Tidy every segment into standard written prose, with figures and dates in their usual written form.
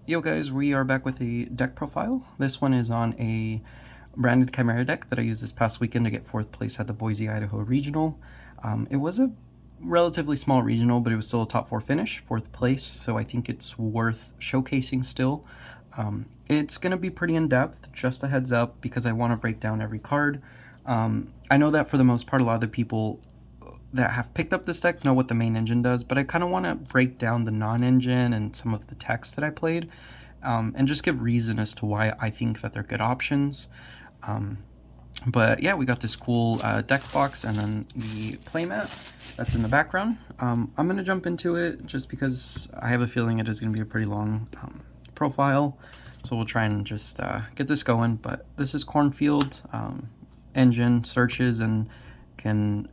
Yo guys, we are back with a deck profile. This one is on a Branded Chimera deck that I used this past weekend to get 4th place at the Boise, Idaho Regional. It was a relatively small regional, but it was still a top 4 finish, 4th place, so I think it's worth showcasing still. It's going to be pretty in-depth, just a heads up, because I want to break down every card. I know that for the most part, a lot of the people that have picked up this deck know what the main engine does, but I kind of want to break down the non-engine and some of the text that I played, and just give reason as to why I think that they're good options. But yeah, we got this cool deck box and then the playmat that's in the background. I'm going to jump into it just because I have a feeling it is going to be a pretty long profile, so we'll try and just get this going. But this is Cornfield. Engine searches and can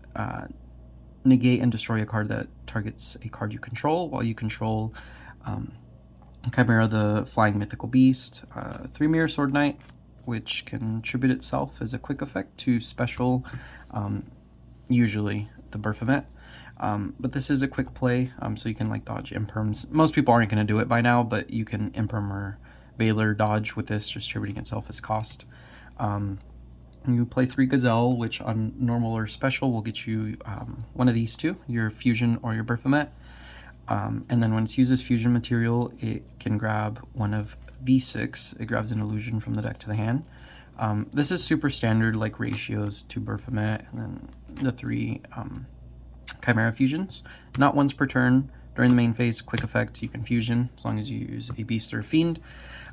negate and destroy a card that targets a card you control while you control Chimera, the flying mythical beast. 3 Mirror Sword Knight, which can contribute itself as a quick effect to special, usually the Baphomet. But this is a quick play, so you can like dodge imperms. Most people aren't going to do it by now, but you can imperm or Veiler dodge with this, distributing itself as cost. You play 3 Gazelle, which on normal or special will get you one of these two, your Fusion or your Baphomet. And then when it uses Fusion material, it can grab one of V6. It grabs an illusion from the deck to the hand. This is super standard, like ratios to Baphomet, and then the 3 Chimera Fusions. Not once per turn. During the main phase, quick effect, you can Fusion, as long as you use a Beast or a Fiend.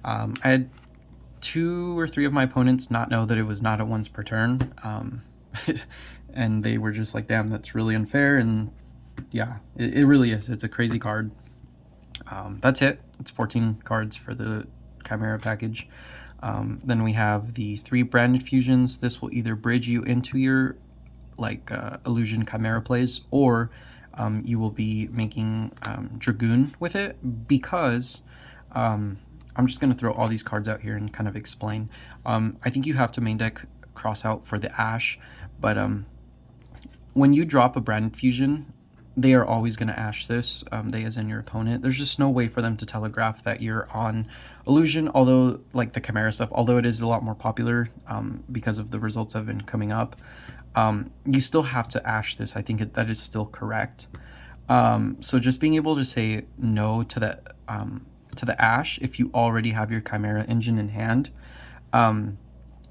I had 2 or 3 of my opponents not know that it was not a once per turn, and they were just like, damn, that's really unfair. And yeah, it really is. It's a crazy card. That's it. It's 14 cards for the Chimera package. Then we have the 3 Branded Fusions. This will either bridge you into your like illusion Chimera plays, or you will be making Dragoon with it, because I'm just going to throw all these cards out here and kind of explain. I think you have to main deck cross out for the Ash, but when you drop a Branded Fusion, they are always going to Ash this, they as in your opponent. There's just no way for them to telegraph that you're on Illusion, although, like the Chimera stuff, although it is a lot more popular because of the results that have been coming up, you still have to Ash this. I think that is still correct. So just being able to say no to that, to the Ash, if you already have your Chimera engine in hand,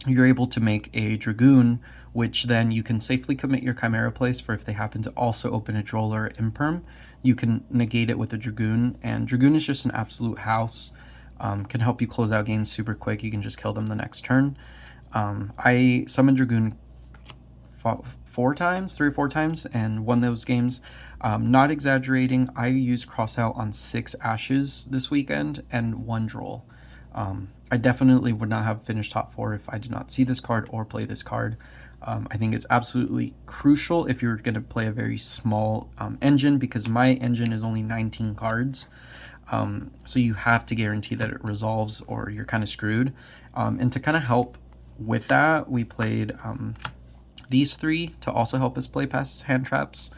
you're able to make a Dragoon, which then you can safely commit your Chimera place for if they happen to also open a Droll or Imperm. You can negate it with a Dragoon, and Dragoon is just an absolute house. Can help you close out games super quick. You can just kill them the next turn. I summoned Dragoon 3 or 4 times and won those games. Not exaggerating, I used crossout on 6 Ashes this weekend and 1 Droll. I definitely would not have finished top 4 if I did not see this card or play this card. I think it's absolutely crucial if you're going to play a very small engine, because my engine is only 19 cards. So you have to guarantee that it resolves or you're kind of screwed. And to kind of help with that, we played these 3 to also help us play past hand traps.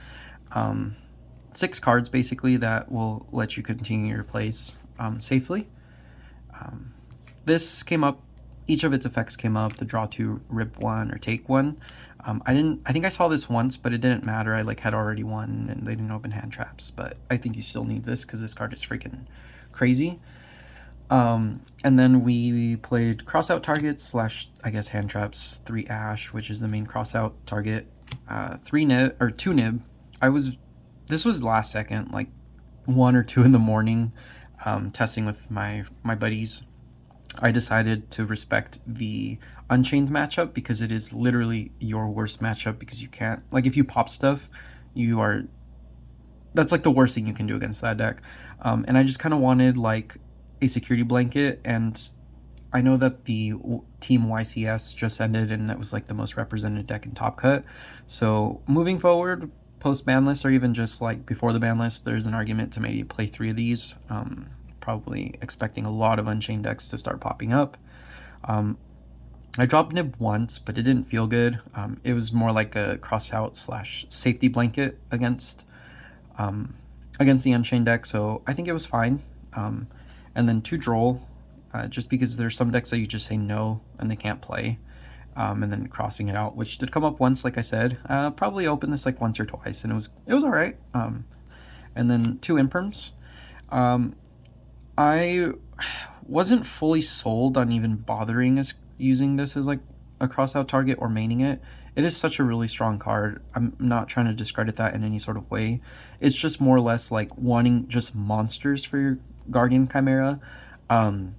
6 cards basically that will let you continue your plays safely. This came up, each of its effects came up, the draw 2, rip 1, or take 1. I think I saw this once, but it didn't matter. I had already won and they didn't open hand traps, but I think you still need this because this card is freaking crazy. And then we played crossout targets / I guess hand traps, 3 Ash, which is the main crossout target, 2 Nib. This was last second, like 1 or 2 in the morning, testing with my buddies. I decided to respect the Unchained matchup because it is literally your worst matchup, because you can't, like, if you pop stuff, that's like the worst thing you can do against that deck. And I just kind of wanted like a security blanket, and I know that the Team YCS just ended and that was like the most represented deck in Top Cut. So moving forward, post ban list, or even just like before the ban list, there's an argument to maybe play 3 of these. Probably expecting a lot of Unchained decks to start popping up. I dropped Nib once, but it didn't feel good. It was more like a crossout / safety blanket against the Unchained deck, so I think it was fine. and then 2 droll, just because there's some decks that you just say no and they can't play, and then crossing it out, which did come up once, like I said. Probably opened this like once or twice, and it was all right. And then 2 imperms. I wasn't fully sold on even bothering as using this as like a crossout target or maining it. It is such a really strong card. I'm not trying to discredit that in any sort of way. It's just more or less like wanting just monsters for your Guardian Chimera. And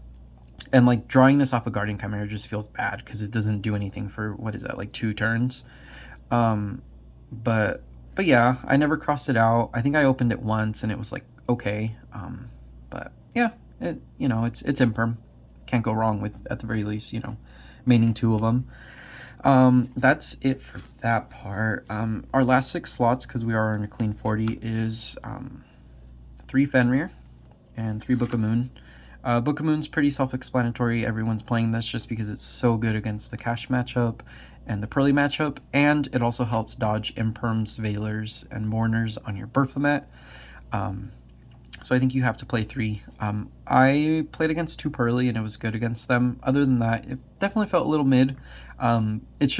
like drawing this off a Guardian Chimera just feels bad because it doesn't do anything for, what is that, like 2 turns. But yeah, I never crossed it out. I think I opened it once and it was like okay. But yeah, it's imperm. Can't go wrong with, at the very least, maining 2 of them. That's it for that part. Our last 6 slots, because we are on a clean 40, is 3 Fenrir and 3 Book of Moon. Book of Moon's pretty self-explanatory. Everyone's playing this just because it's so good against the Cash matchup and the Pearly matchup, and it also helps dodge Imperms, Veilers, and Mourners on your Baphomet. So I think you have to play 3. I played against 2 Pearly and it was good against them. Other than that, it definitely felt a little mid. It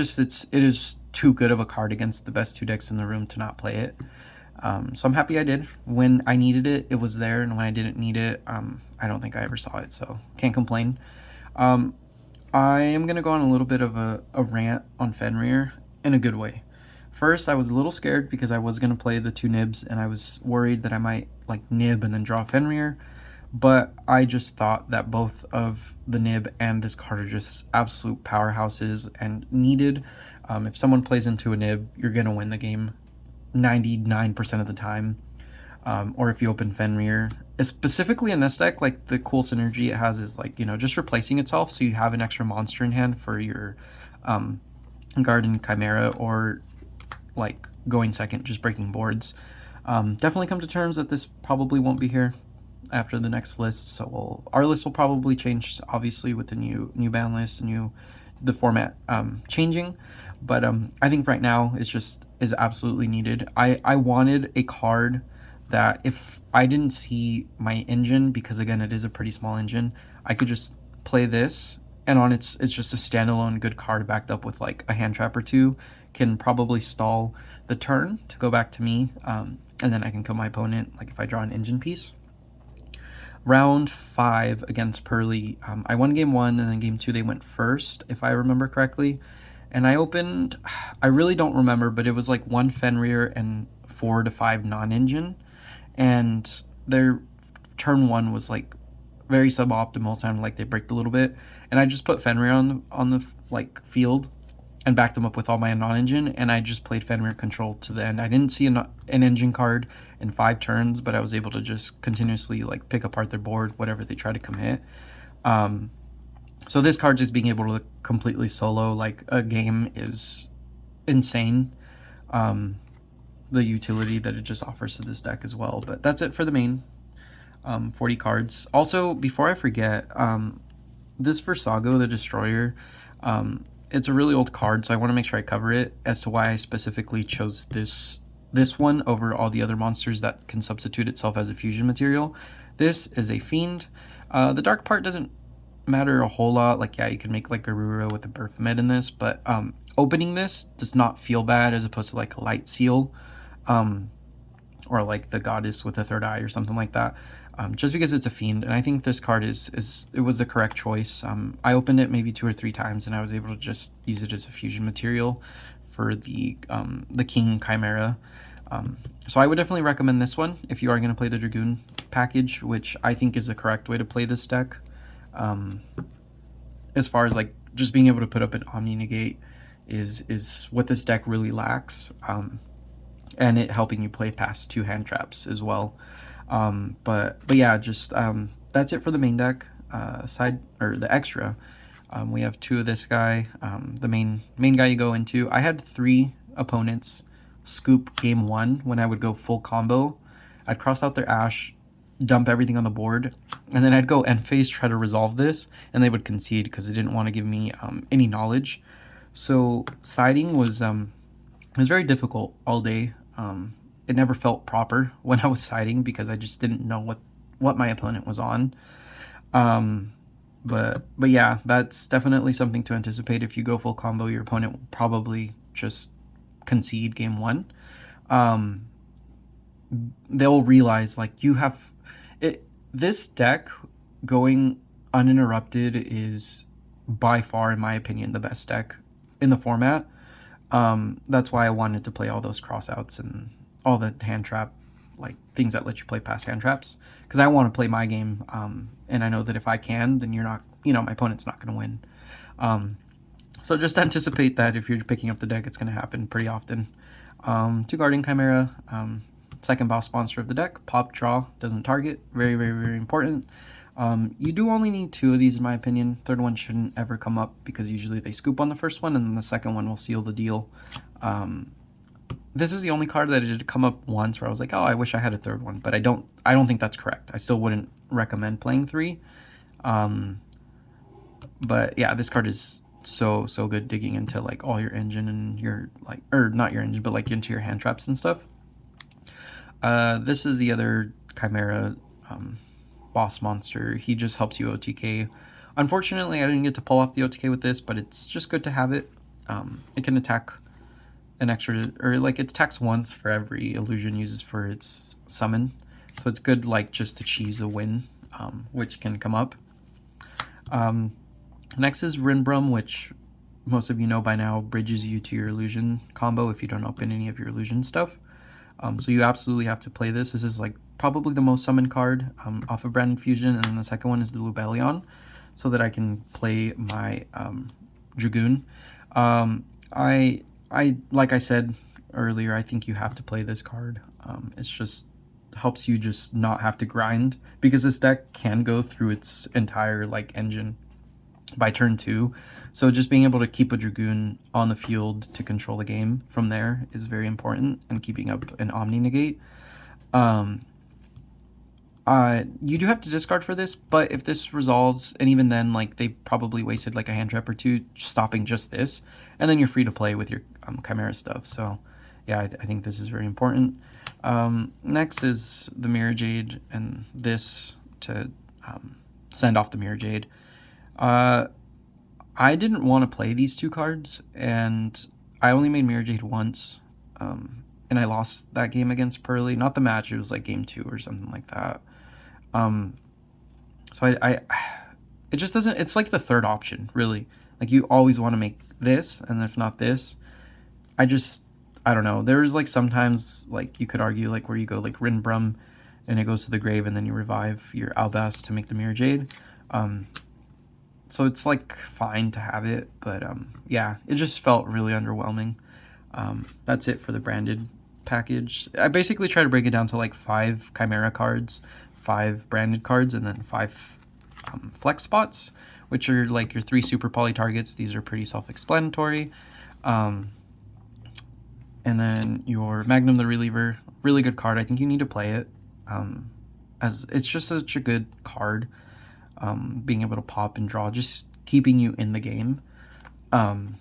is too good of a card against the best 2 decks in the room to not play it. So I'm happy I did. When I needed it, it was there, and when I didn't need it, I don't think I ever saw it, so can't complain. I am going to go on a little bit of a rant on Fenrir in a good way. First, I was a little scared because I was going to play the 2 nibs, and I was worried that I might like nib and then draw Fenrir, but I just thought that both of the nib and this card are just absolute powerhouses and needed. If someone plays into a nib, you're going to win the game 99% of the time. Or if you open Fenrir, specifically in this deck, like the cool synergy it has is like, just replacing itself, so you have an extra monster in hand for your Guardian Chimera, or like going second, just breaking boards. Definitely come to terms that this probably won't be here after the next list, so our list will probably change, obviously, with the new ban list, the format changing, but I think right now is absolutely needed. I wanted a card that if I didn't see my engine, because again it is a pretty small engine, I could just play this, and on it's just a standalone good card backed up with like a hand trap or 2, can probably stall the turn to go back to me, and then I can kill my opponent, like if I draw an engine piece. Round 5 against Pearly, I won game 1, and then game 2 they went first, if I remember correctly. And I opened, I really don't remember, but it was like 1 Fenrir and 4 to 5 non-engine. And their turn 1 was like very suboptimal, sounded like they bricked a little bit. And I just put Fenrir on the like field and backed them up with all my non-engine, and I just played Fenrir control to the end. I didn't see an engine card in 5 turns, but I was able to just continuously like pick apart their board, whatever they try to commit. So this card just being able to completely solo like a game is insane. The utility that it just offers to this deck as well. But that's it for the main 40 cards. Also, before I forget, this Versago the Destroyer, it's a really old card, so I want to make sure I cover it as to why I specifically chose this one over all the other monsters that can substitute itself as a fusion material. This is a fiend. The dark part doesn't matter a whole lot. Like, yeah, you can make like Garura with the Baphomet in this, but opening this does not feel bad as opposed to like a light seal, or like the goddess with a third eye or something like that. Just because it's a fiend, and I think this card it was the correct choice. I opened it maybe 2 or 3 times, and I was able to just use it as a fusion material for the King Chimera. So I would definitely recommend this one if you are going to play the Dragoon package, which I think is the correct way to play this deck. As far as like just being able to put up an Omni Negate is what this deck really lacks, and it helping you play past 2 hand traps as well. But yeah, just that's it for the main deck. The extra, we have 2 of this guy. The main guy you go into. I had 3 opponents scoop game 1 when I would go full combo. I'd cross out their Ash, dump everything on the board, and then I'd go end phase, try to resolve this, and they would concede because they didn't want to give me any knowledge. So siding was very difficult all day. It never felt proper when I was siding because I just didn't know what my opponent was on. But yeah, that's definitely something to anticipate. If you go full combo, your opponent will probably just concede game one. Um, they'll realize like you have it. This deck going uninterrupted is by far, in my opinion, the best deck in the format. That's why I wanted to play all those crossouts and all the hand trap, like things that let you play past hand traps, because I want to play my game. And I know that if I can, then you're not, my opponent's not going to win. So just anticipate that if you're picking up the deck, it's going to happen pretty often. 2 Guardian Chimera, second boss monster of the deck, pop, draw, doesn't target, very, very, very important. You do only need 2 of these in my opinion. Third one shouldn't ever come up because usually they scoop on the first one and then the second one will seal the deal. This is the only card that did come up once where I was like, oh, I wish I had a third one, but I don't think that's correct. I still wouldn't recommend playing 3. But yeah, this card is so good digging into like all your engine and your like, or not your engine, but like into your hand traps and stuff. This is the other Chimera boss monster. He just helps you OTK. Unfortunately, I didn't get to pull off the OTK with this, but it's just good to have it. It can attack an extra, or like it attacks once for every illusion uses for its summon. So it's good like just to cheese a win, which can come up. Next is Rinbrum, which most of you know by now bridges you to your illusion combo if you don't open any of your illusion stuff. So you absolutely have to play this. This is like probably the most summoned card off of Branded Fusion, and then the second one is the Lubellion, so that I can play my Dragoon. I like I said earlier, I think you have to play this card. It's just helps you just not have to grind, because this deck can go through its entire like engine by turn 2. So just being able to keep a Dragoon on the field to control the game from there is very important, and keeping up an Omni Negate. You do have to discard for this, but if this resolves, and even then, like they probably wasted like a hand trap or 2 stopping just this, and then you're free to play with your Chimera stuff. So yeah, I think this is very important. Next is the Mirror Jade, and this to send off the Mirror Jade. I didn't want to play these 2 cards, and I only made Mirror Jade once, and I lost that game against Pearly. Not the match, it was like game 2 or something like that. So it just doesn't, it's like the third option, really. Like you always want to make this, and if not this, I don't know. There's like sometimes like you could argue like where you go like Rinbrum and it goes to the grave and then you revive your Albas to make the Mirror Jade. So it's like fine to have it, but yeah, it just felt really underwhelming. That's it for the branded package. I basically try to break it down to like 5 Chimera cards, 5 branded cards, and then 5 flex spots, which are like your 3 super poly targets. These are pretty self-explanatory. And then your Magnum the Reliever, really good card. I think you need to play it, as it's just such a good card. Being able to pop and draw, just keeping you in the game. And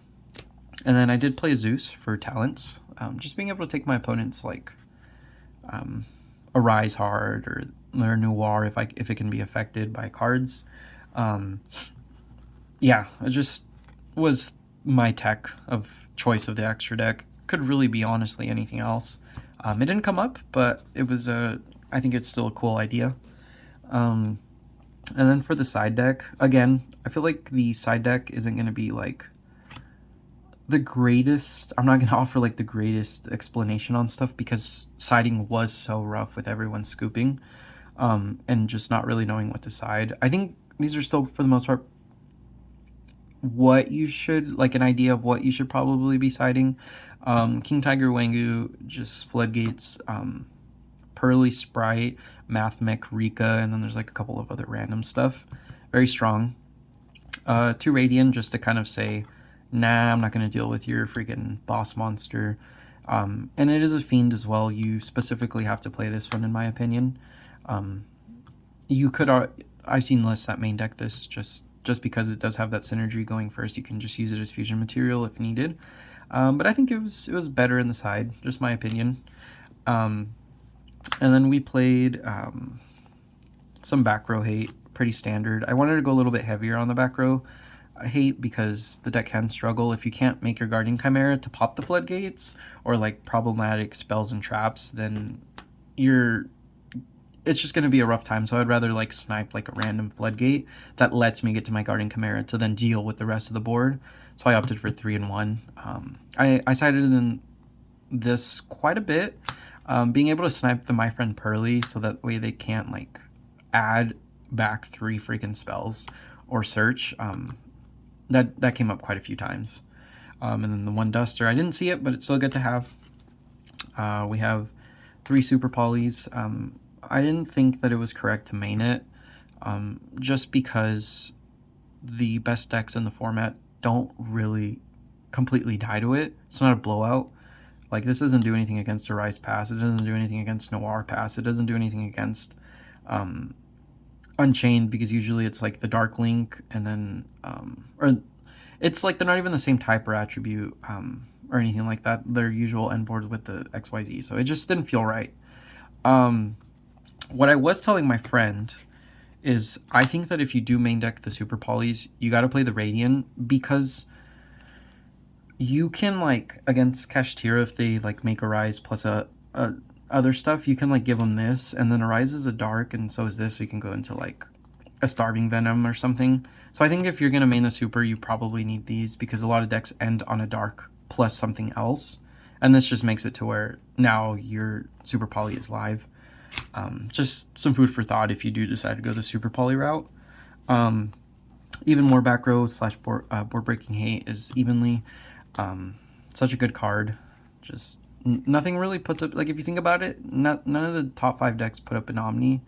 then I did play Zeus for talents, just being able to take my opponents like Arise Hard or Noir if it can be affected by cards. Yeah, it just was my tech of choice of the extra deck. Could really be honestly anything else. It didn't come up, but it was I think it's still a cool idea. And then for the side deck, again, I feel like the side deck isn't going to be like the greatest. I'm not going to offer like the greatest explanation on stuff, because siding was so rough with everyone scooping and just not really knowing what to side. I think these are still, for the most part, what you should, like an idea of what you should probably be siding. King Tiger Wangu, just Floodgates, Pearly Sprite, Mathmech, Rika, and then there's like a couple of other random stuff. Very strong. 2 Radiant, just to kind of say, nah, I'm not going to deal with your freaking boss monster. And it is a fiend as well. You specifically have to play this one, in my opinion. You could, I've seen lists that main deck this just because it does have that synergy going first. You can just use it as fusion material if needed. But I think it was better in the side, just my opinion. And then we played some back row hate, pretty standard. I wanted to go a little bit heavier on the back row. I hate because the deck can struggle if you can't make your Guardian Chimera to pop the floodgates or like problematic spells and traps, then it's just going to be a rough time. So I'd rather like snipe like a random floodgate that lets me get to my Guardian Chimera to then deal with the rest of the board. So I opted for 3 and 1. I sided in this quite a bit, being able to snipe the My Friend Pearly so that way they can't like add back 3 freaking spells or search. That came up quite a few times. And then the 1 Duster, I didn't see it, but it's still good to have. We have 3 Super Polys. I didn't think that it was correct to main it, just because the best decks in the format don't really completely die to it. It's not a blowout. Like, this doesn't do anything against the Rise Pass. It doesn't do anything against Noir Pass. It doesn't do anything against Unchained, because usually it's like the Dark Link, and then or it's like they're not even the same type or attribute or anything like that. They're usual end boards with the XYZ, so it just didn't feel right. What I was telling my friend is I think that if you do main deck the Super Polys, you got to play the Radiant, because you can like against Kashtira, if they like make a Rise plus a other stuff, you can like give them this, and then Arise is a dark, and so is this, so you can go into like a Starving Venom or something. So I think if you're gonna main the super, you probably need these, because a lot of decks end on a dark plus something else, and this just makes it to where now your Super Poly is live. Just some food for thought if you do decide to go the Super Poly route. Even more back row slash board breaking hate is Evenly. Such a good card. Just nothing really puts up, like, if you think about it, none of the top 5 decks put up an Omni.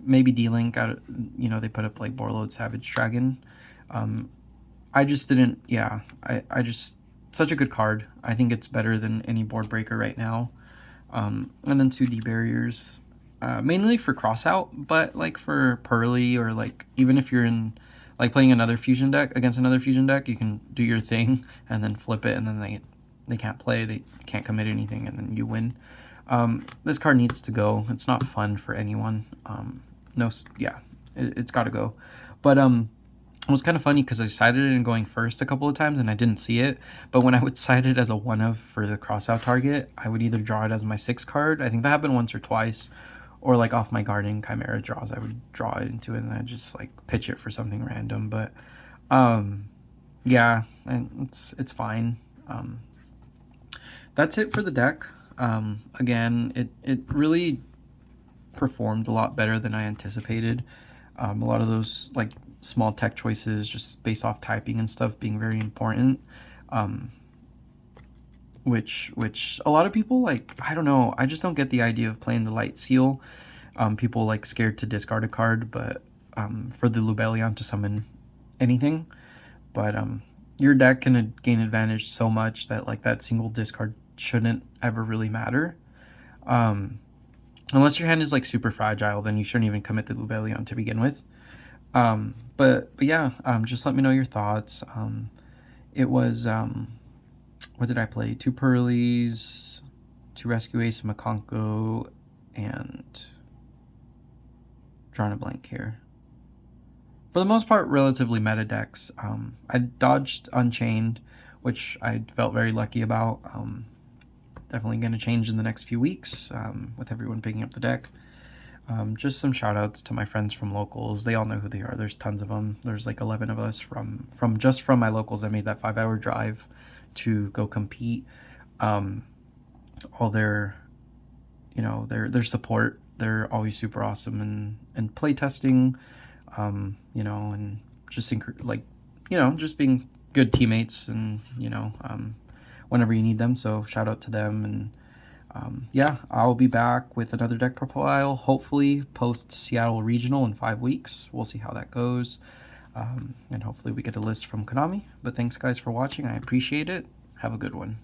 Maybe D-Link, they put up like Borload Savage Dragon. I just didn't, I just, such a good card. I think it's better than any board breaker right now. And then 2D barriers, mainly for crossout, but like for Pearly, or like even if you're in like playing another fusion deck against another fusion deck, you can do your thing and then flip it, and then they can't play, they can't commit anything, and then you win. This card needs to go. It's not fun for anyone. It's got to go. But it was kind of funny because I sided it in going first a couple of times and I didn't see it. But when I would side it as a 1-of for the crossout target, I would either draw it as my 6th card. I think that happened once or twice. Or like off my Guardian Chimera draws, I would draw it into it and I'd just like pitch it for something random. But yeah, and it's fine. That's it for the deck. Again, it really performed a lot better than I anticipated. A lot of those like small tech choices just based off typing and stuff being very important, which a lot of people, like, I don't know, I just don't get the idea of playing the Light Seal. People like scared to discard a card, but for the Lubellion to summon anything. But your deck can gain advantage so much that like that single discard shouldn't ever really matter. Unless your hand is like super fragile, then you shouldn't even commit the Lubellion to begin with. But yeah, just let me know your thoughts. It was what did I play? 2 Pearlies, 2 Rescue Ace, Makonko, and drawing a blank here. For the most part, relatively meta decks. I dodged Unchained, which I felt very lucky about. Definitely going to change in the next few weeks with everyone picking up the deck. Just some shout outs to my friends from locals. They all know who they are. There's tons of them. There's like 11 of us from my locals that made that 5-hour drive to go compete. All their support. They're always super awesome and play testing, and just just being good teammates, and whenever you need them. So shout out to them. And yeah, I'll be back with another deck profile, hopefully post Seattle Regional in 5 weeks. We'll see how that goes. And hopefully we get a list from Konami. But thanks guys for watching. I appreciate it. Have a good one.